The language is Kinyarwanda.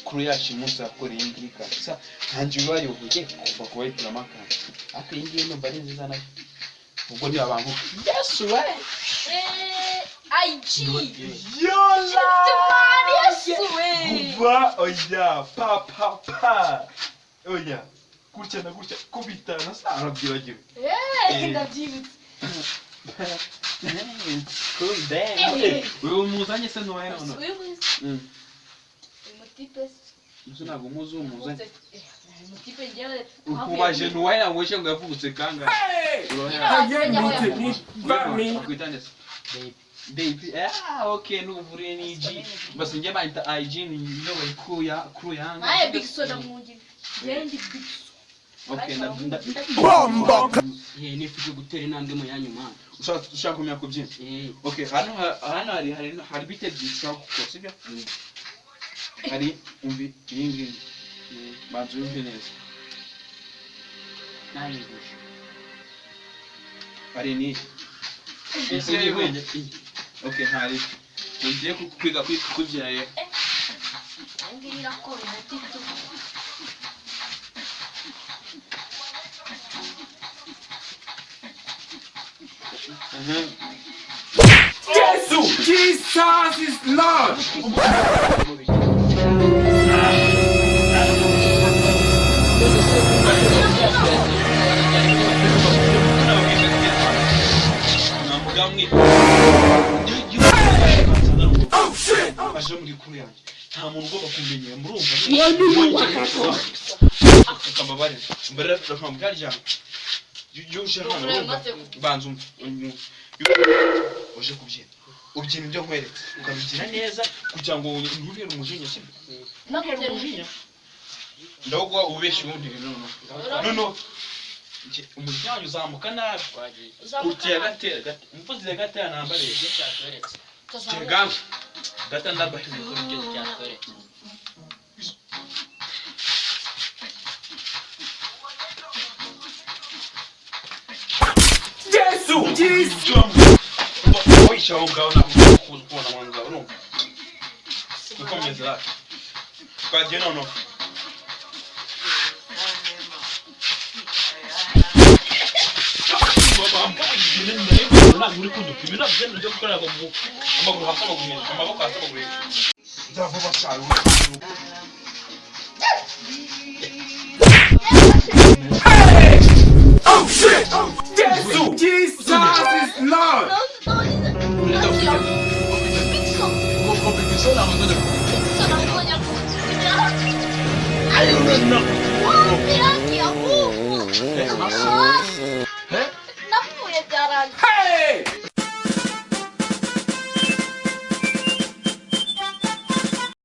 kuri yacu umunsi yakoreye iyi kabisa ntangiye ubaye uvuge kuva kubayitira amakara ariko iyi ngiyi numva ari nziza nayo ubwo ni abantu yesu we IG yola yesu we kuva oya pa oya gutya na gutya kubitana sana byibagiwe ndabyibutse cool damn wewe muzanye se no era no umutipe muso nago muzo muzanye umutipe ngewe ukubaje no era ngo ngo yavutse kanga baby okay nuvure ni IG basi nje bayita IG ni yo kuya naye big soda mungi yendi big okay nda bomba nifite gutera intambwe mu yanyuma ushaka kumenya kubyina okay hano hari bite byishaka ko sibyo hari umbi yingi bantu yumve neza nayi hari ni ese wende okay hari ngiye kwiga kubyina ye ngira ko na TikTok Jesus is Lord. Oh shit! Aje muri kuri yanjye. Nta muntu ugomba kumenyera murumva. Akababare. Mbere rakambyarya. Yuje hano banzu uje kubyina ubyina ibyo nkweretse ukabigira neza kugira ngo ntubere umujinya sibyo nakubye umujinya ndagwa ubeshye ubundi no umuryango uzamuka nabi utya gatera umfuzi gatera nambare cyatweretse gata ndabahe n'icyo cyatweretse Jesus! Oi, chão, galo na rua, na manga, não. Não começa lá. Quase não. Oh shit! Jesus is Lord. I don't know.